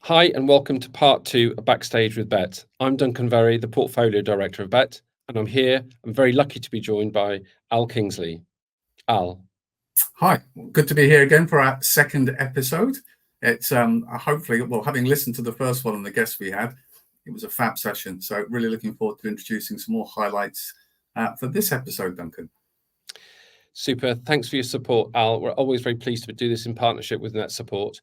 Hi, and welcome to part 2 of Backstage with Bett. I'm Duncan Verry, the Portfolio Director of Bett, and I'm very lucky to be joined by Al Kingsley. Al. Hi, good to be here again for our second episode. It's hopefully, having listened to the first one and the guests we had, it was a fab session. So really looking forward to introducing some more highlights for this episode, Duncan. Super. Thanks for your support, Al. We're always very pleased to do this in partnership with Net Support.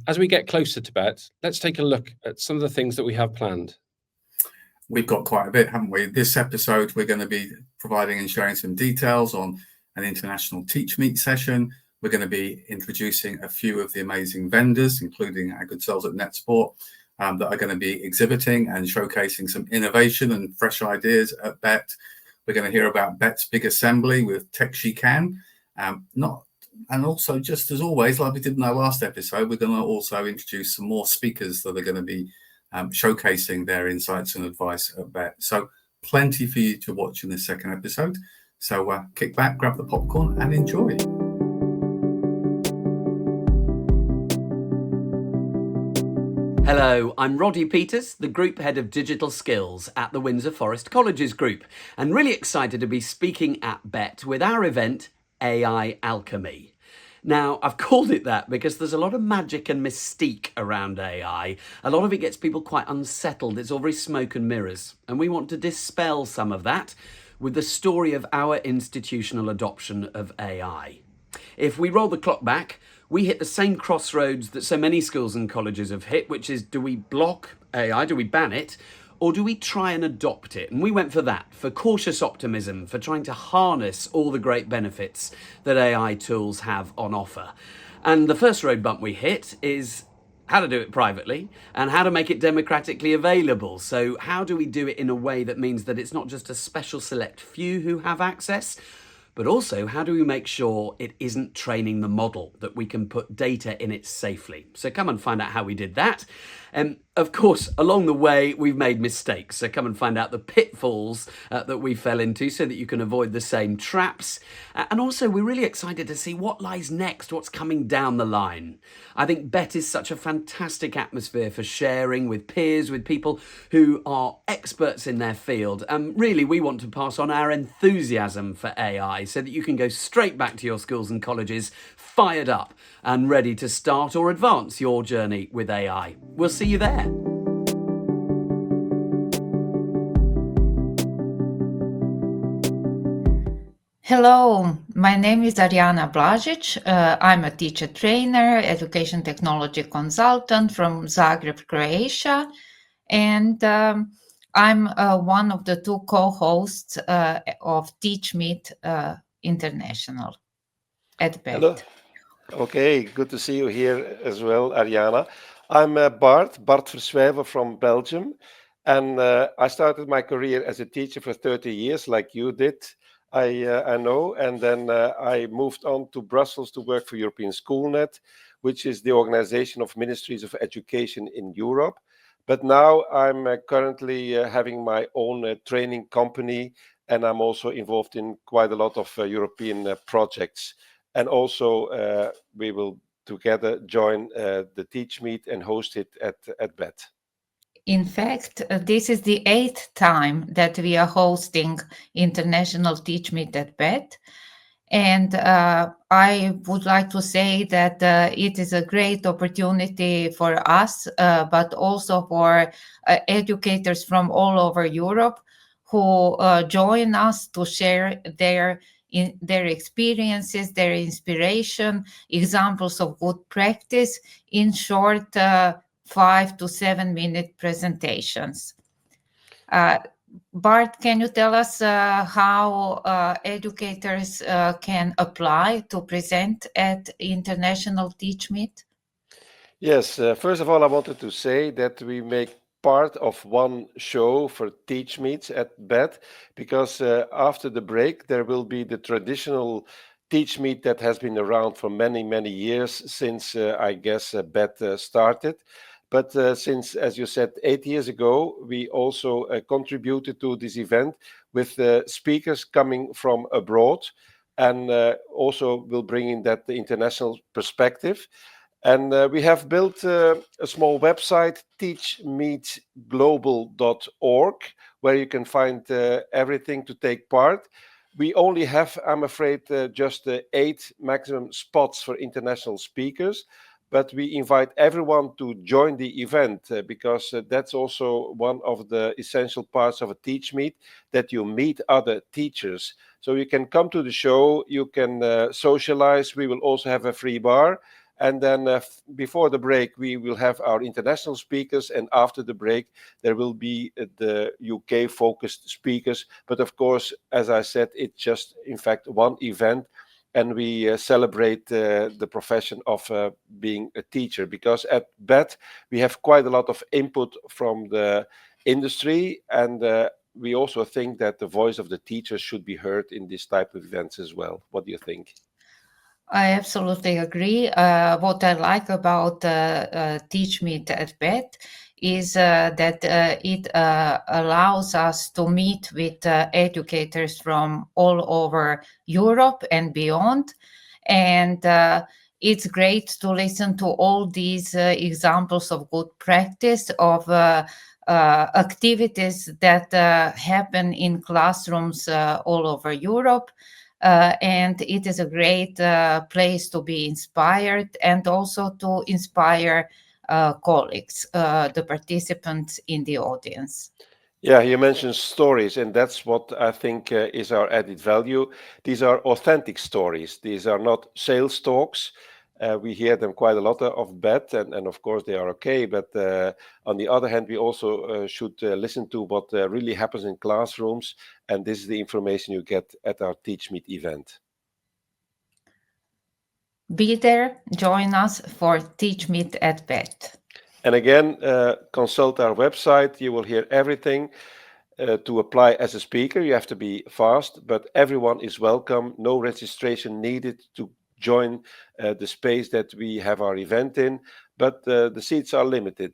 As we get closer to Bett, let's take a look at some of the things that we have planned. We've got quite a bit, haven't we? This episode, we're going to be providing and sharing some details on an international Teach Meet session. We're going to be introducing a few of the amazing vendors, including our good selves at Net Support, that are going to be exhibiting and showcasing some innovation and fresh ideas at Bett. We're going to hear about Bett's big assembly with Tech She Can. And also, just as always, like we did in our last episode, we're going to also introduce some more speakers that are going to be showcasing their insights and advice at Bett. So plenty for you to watch in this second episode. So kick back, grab the popcorn and enjoy. Hello, I'm Roddy Peters, the Group Head of Digital Skills at the Windsor Forest Colleges Group, and really excited to be speaking at Bett with our event, AI Alchemy. Now, I've called it that because there's a lot of magic and mystique around AI. A lot of it gets people quite unsettled. It's all very smoke and mirrors, and we want to dispel some of that with the story of our institutional adoption of AI. If we roll the clock back, we hit the same crossroads that so many schools and colleges have hit, which is, do we block AI, do we ban it, or do we try and adopt it? And we went for that, for cautious optimism, for trying to harness all the great benefits that AI tools have on offer. And the first road bump we hit is how to do it privately and how to make it democratically available. So how do we do it in a way that means that it's not just a special select few who have access, but also how do we make sure it isn't training the model, that we can put data in it safely? So come and find out how we did that. Of course, along the way, we've made mistakes. So come and find out the pitfalls that we fell into so that you can avoid the same traps. And also, we're really excited to see what lies next, what's coming down the line. I think Bett is such a fantastic atmosphere for sharing with peers, with people who are experts in their field. Really, we want to pass on our enthusiasm for AI so that you can go straight back to your schools and colleges fired up and ready to start or advance your journey with AI. We'll see you there. Hello, my name is Ariana Blažić. I'm a teacher trainer, education technology consultant from Zagreb, Croatia, and I'm one of the two co-hosts of Teach Meet International at Bett. Hello. Okay, good to see you here as well, Ariana. I'm Bart Verswijver from Belgium, and I started my career as a teacher for 30 years, like you did, I know, and then I moved on to Brussels to work for European Schoolnet, which is the organization of ministries of education in Europe. But now I'm currently having my own training company, and I'm also involved in quite a lot of European projects. And also, we will together join the Teach Meet and host it at Bett. In fact, this is the 8th time that we are hosting International Teach Meet at Bett. And I would like to say that it is a great opportunity for us, but also for educators from all over Europe who join us to share their experiences, their inspiration, examples of good practice in short 5 to 7 minute presentations. Bart, can you tell us how educators can apply to present at International Teach Meet? Yes, first of all, I wanted to say that we make part of one show for Teach Meets at Bett, because after the break, there will be the traditional Teach Meet that has been around for many, many years since, I guess, Bett started. But since, as you said, 8 years ago, we also contributed to this event with speakers coming from abroad, and also will bring in that the international perspective. And we have built a small website, teachmeetglobal.org, where you can find everything to take part. We only have, I'm afraid, just 8 maximum spots for international speakers, but we invite everyone to join the event because that's also one of the essential parts of a Teach Meet, that you meet other teachers. So you can come to the show, you can socialize. We will also have a free bar. And then before the break, we will have our international speakers. And after the break, there will be the UK-focused speakers. But of course, as I said, it's just, in fact, one event. And we celebrate the profession of being a teacher. Because at Bett, we have quite a lot of input from the industry. And we also think that the voice of the teachers should be heard in this type of events as well. What do you think? I absolutely agree. What I like about Teach Meet at Bett is that it allows us to meet with educators from all over Europe and beyond. And it's great to listen to all these examples of good practice of activities that happen in classrooms all over Europe. And it is a great place to be inspired and also to inspire colleagues, the participants in the audience. Yeah, you mentioned stories, and that's what I think is our added value. These are authentic stories. These are not sales talks. We hear them quite a lot of Bett, and of course they are okay. But on the other hand, we also should listen to what really happens in classrooms, and this is the information you get at our Teach Meet event. Be there, join us for Teach Meet at Bett. And again, consult our website. You will hear everything. To apply as a speaker, you have to be fast, but everyone is welcome. No registration needed to join the space that we have our event in, but the seats are limited.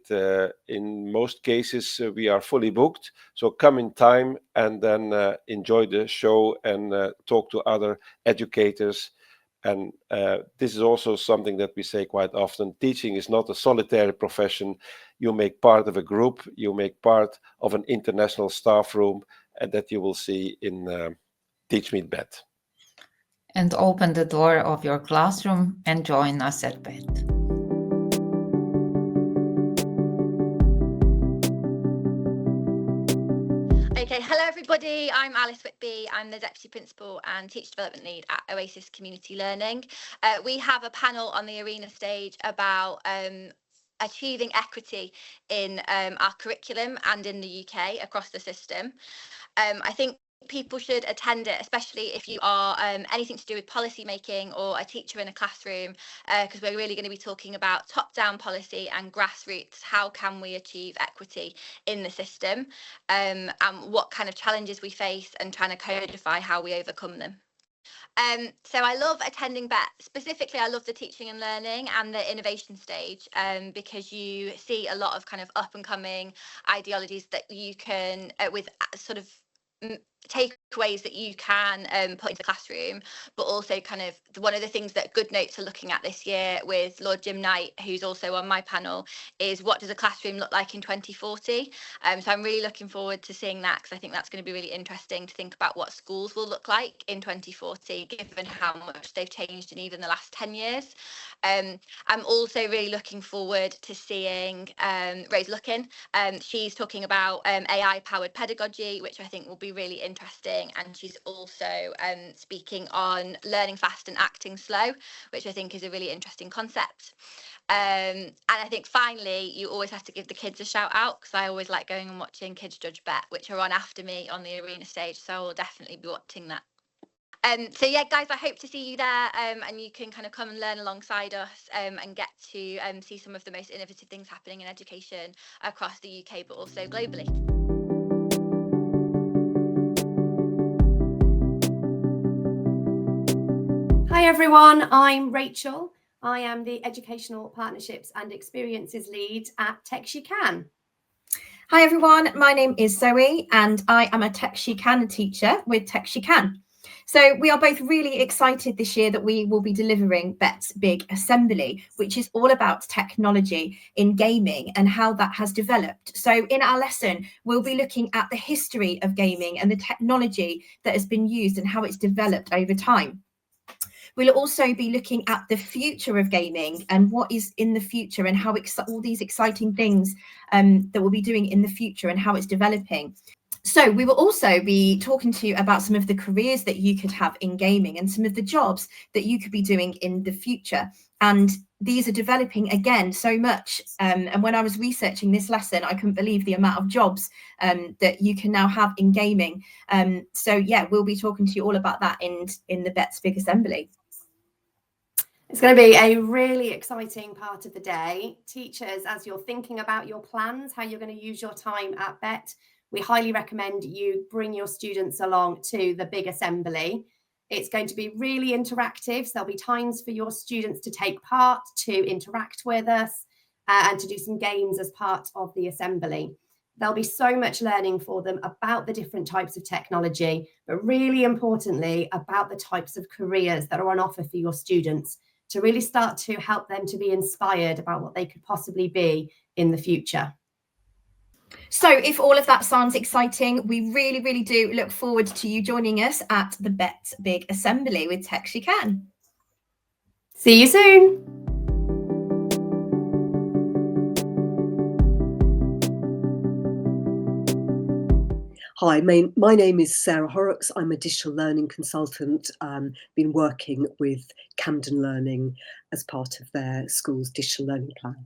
In most cases, we are fully booked, so come in time and then enjoy the show and talk to other educators. And this is also something that we say quite often. Teaching is not a solitary profession. You make part of a group, you make part of an international staff room, and that you will see in Teach Meet Bett. And open the door of your classroom and join us at Bett. Okay, hello everybody, I'm Alice Whitby. I'm the Deputy Principal and Teacher Development Lead at Oasis Community Learning. We have a panel on the arena stage about achieving equity in our curriculum and in the UK across the system. I think people should attend it, especially if you are anything to do with policy making or a teacher in a classroom, because we're really going to be talking about top-down policy and grassroots. How can we achieve equity in the system, and what kind of challenges we face, and trying to codify how we overcome them. So I love attending Bett. Specifically, I love the teaching and learning and the innovation stage, because you see a lot of kind of up and coming ideologies that you can, with sort of takeaways that you can put into the classroom, but also kind of one of the things that Good Notes are looking at this year with Lord Jim Knight, who's also on my panel, is what does a classroom look like in 2040? So I'm really looking forward to seeing that, because I think that's going to be really interesting to think about what schools will look like in 2040, given how much they've changed in even the last 10 years. I'm also really looking forward to seeing Rose Luckin. She's talking about AI-powered pedagogy, which I think will be really interesting, and she's also speaking on learning fast and acting slow, which I think is a really interesting concept. And I think finally, you always have to give the kids a shout out, because I always like going and watching Kids Judge Bett, which are on after me on the arena stage, so I will definitely be watching that. So yeah, guys, I hope to see you there, and you can kind of come and learn alongside us, and get to see some of the most innovative things happening in education across the UK, but also globally. Hi everyone, I'm Rachel. I am the Educational Partnerships and Experiences Lead at Tech She Can. Hi everyone, my name is Zoe and I am a Tech She Can teacher with Tech She Can. So we are both really excited this year that we will be delivering Bett's Big Assembly, which is all about technology in gaming and how that has developed. So in our lesson, we'll be looking at the history of gaming and the technology that has been used and how it's developed over time. We'll also be looking at the future of gaming and what is in the future and how all these exciting things that we'll be doing in the future and how it's developing. So we will also be talking to you about some of the careers that you could have in gaming and some of the jobs that you could be doing in the future. And these are developing again so much. And when I was researching this lesson, I couldn't believe the amount of jobs that you can now have in gaming. So yeah, we'll be talking to you all about that in the Bett's Big Assembly. It's going to be a really exciting part of the day. Teachers, as you're thinking about your plans, how you're going to use your time at Bett, we highly recommend you bring your students along to the Big Assembly. It's going to be really interactive. So there'll be times for your students to take part, to interact with us, and to do some games as part of the assembly. There'll be so much learning for them about the different types of technology, but really importantly, about the types of careers that are on offer for your students to really start to help them to be inspired about what they could possibly be in the future. So if all of that sounds exciting, we really, really do look forward to you joining us at the Bett's Big Assembly with Tech She Can. See you soon. Hi, my name is Sarah Horrocks. I'm a digital learning consultant, been working with Camden Learning as part of their school's digital learning plan.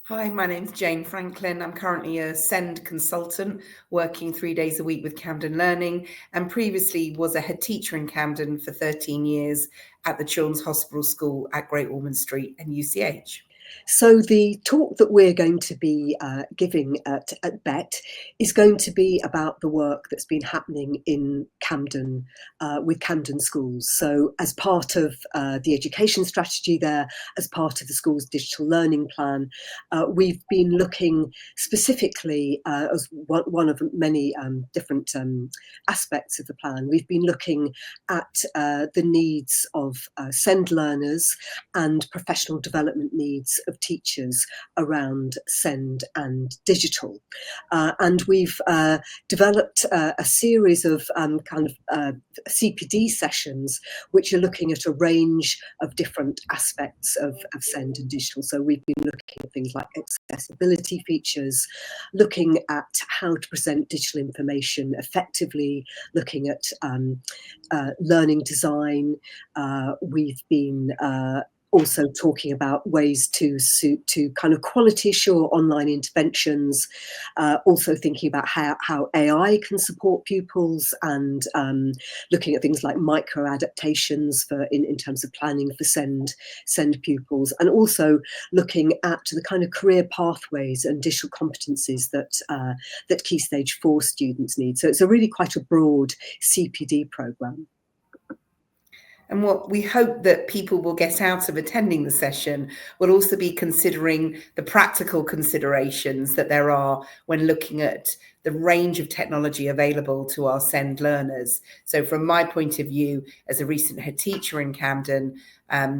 Hi, my name's Jane Franklin. I'm currently a SEND consultant working 3 days a week with Camden Learning, and previously was a head teacher in Camden for 13 years at the Children's Hospital School at Great Ormond Street and UCH. So the talk that we're going to be giving at Bett is going to be about the work that's been happening in Camden with Camden schools. So as part of the education strategy there, as part of the school's digital learning plan, we've been looking specifically as one of many different aspects of the plan. We've been looking at the needs of SEND learners and professional development needs of teachers around SEND and digital. And we've developed a series of CPD sessions which are looking at a range of different aspects of SEND and digital. So we've been looking at things like accessibility features, looking at how to present digital information effectively, looking at learning design. We've been also talking about ways to kind of quality assure online interventions, also thinking about how AI can support pupils, and looking at things like micro adaptations in terms of planning for SEND pupils, and also looking at the kind of career pathways and digital competencies that Key Stage 4 students need. So it's a really quite a broad CPD programme. And what we hope that people will get out of attending the session will also be considering the practical considerations that there are when looking at the range of technology available to our SEND learners. So from my point of view, as a recent head teacher in Camden,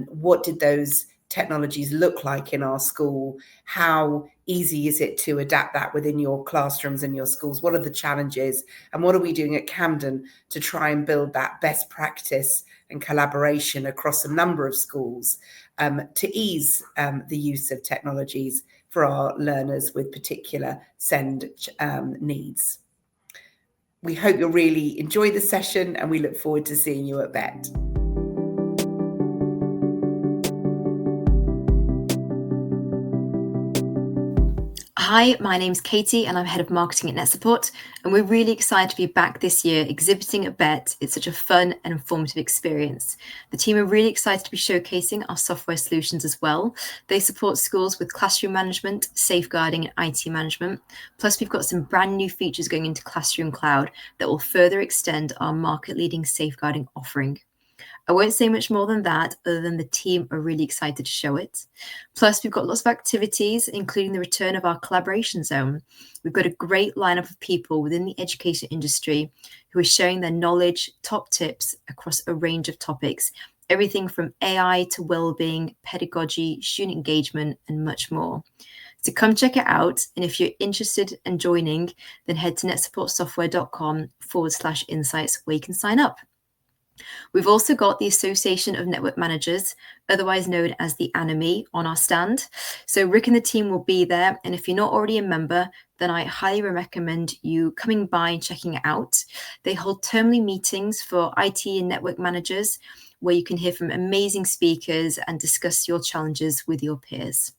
what did those technologies look like in our school? How easy is it to adapt that within your classrooms and your schools? What are the challenges? And what are we doing at Camden to try and build that best practice and collaboration across a number of schools to ease the use of technologies for our learners with particular SEND needs? We hope you'll really enjoy the session, and we look forward to seeing you at Bett. Hi, my name's Katie and I'm Head of Marketing at NetSupport, and we're really excited to be back this year exhibiting at Bett. It's such a fun and informative experience. The team are really excited to be showcasing our software solutions as well. They support schools with classroom management, safeguarding and IT management. Plus we've got some brand new features going into Classroom Cloud that will further extend our market-leading safeguarding offering. I won't say much more than that, other than the team are really excited to show it. Plus, we've got lots of activities, including the return of our collaboration zone. We've got a great lineup of people within the education industry who are sharing their knowledge, top tips across a range of topics, everything from AI to well-being, pedagogy, student engagement, and much more. So come check it out. And if you're interested in joining, then head to netsupportsoftware.com/insights where you can sign up. We've also got the Association of Network Managers, otherwise known as the ANAME, on our stand. So Rick and the team will be there. And if you're not already a member, then I highly recommend you coming by and checking it out. They hold termly meetings for IT and network managers where you can hear from amazing speakers and discuss your challenges with your peers.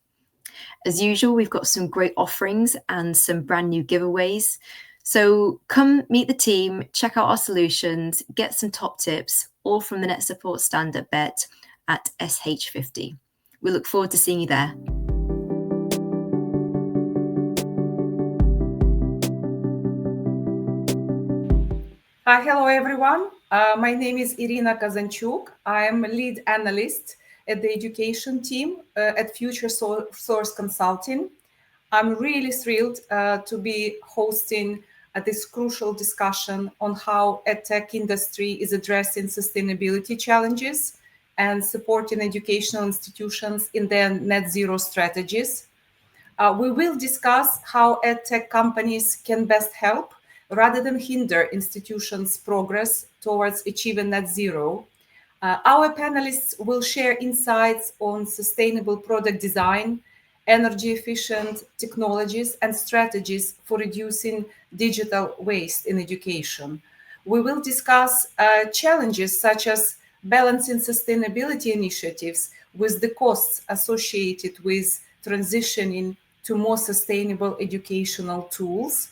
As usual, we've got some great offerings and some brand new giveaways. So come meet the team, check out our solutions, get some top tips, all from the Net Support stand at Bett at SH50. We look forward to seeing you there. Hello, everyone. My name is Irina Kazanchuk. I am a lead analyst at the education team at Future Source Consulting. I'm really thrilled to be hosting this crucial discussion on how EdTech industry is addressing sustainability challenges and supporting educational institutions in their net zero strategies. We will discuss how EdTech companies can best help rather than hinder institutions' progress towards achieving net zero. Our panelists will insights insights on sustainable product design, energy efficient technologies and strategies for reducing digital waste in education. We will discuss challenges such as balancing sustainability initiatives with the costs associated with transitioning to more sustainable educational tools.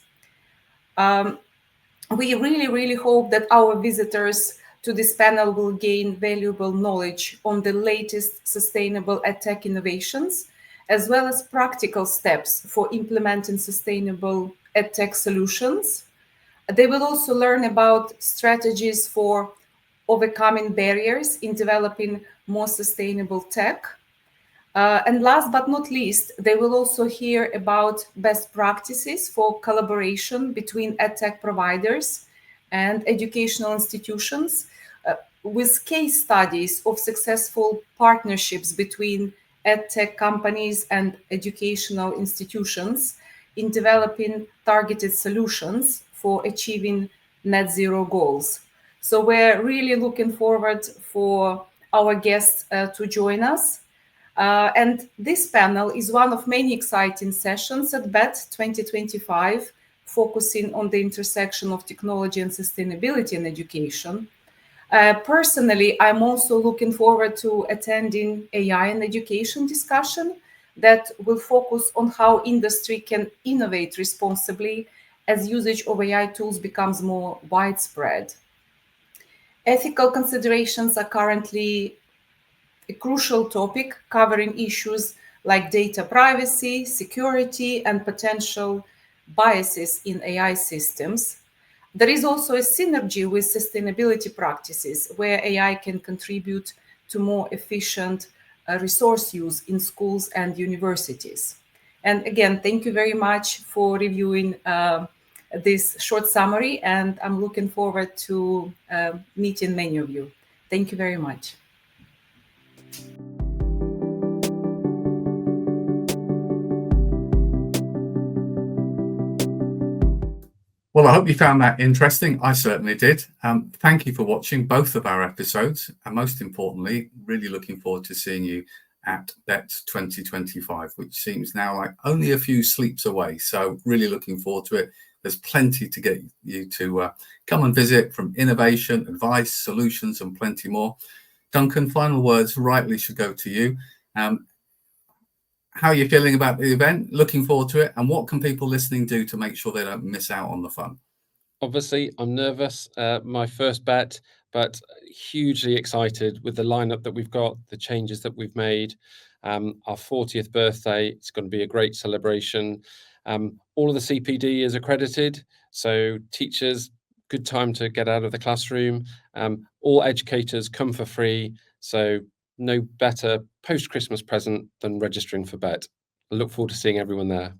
We really hope that our visitors to this panel will gain valuable knowledge on the latest sustainable EdTech innovations, as well as practical steps for implementing sustainable EdTech solutions. They will also learn about strategies for overcoming barriers in developing more sustainable tech. And last but not least, they will also hear about best practices for collaboration between EdTech providers and educational institutions, with case studies of successful partnerships between EdTech companies and educational institutions in developing targeted solutions for achieving net zero goals. So we're really looking forward for our guests to join us. And this panel is one of many exciting sessions at Bett 2025, focusing on the intersection of technology and sustainability in education. Personally, I'm also looking forward to attending AI in education discussion that will focus on how industry can innovate responsibly as usage of AI tools becomes more widespread. Ethical considerations are currently a crucial topic covering issues like data privacy, security, and potential biases in AI systems. There is also a synergy with sustainability practices where AI can contribute to more efficient resource use in schools and universities. And again, thank you very much for reviewing this short summary, and I'm looking forward to meeting many of you. Thank you very much. Well, I hope you found that interesting. I certainly did. Thank you for watching both of our episodes. And most importantly, really looking forward to seeing you at Bett 2025, which seems now like only a few sleeps away. So really looking forward to it. There's plenty to get you to come and visit, from innovation, advice, solutions, and plenty more. Duncan, final words rightly should go to you. How are you feeling about the event? Looking forward to it? And what can people listening do to make sure they don't miss out on the fun? Obviously, I'm nervous, my first Bett, but hugely excited with the lineup that we've got, the changes that we've made. Our 40th birthday, it's going to be a great celebration. All of the CPD is accredited, so teachers, good time to get out of the classroom. All educators come for free, so no better post-Christmas present than registering for Bett. I look forward to seeing everyone there.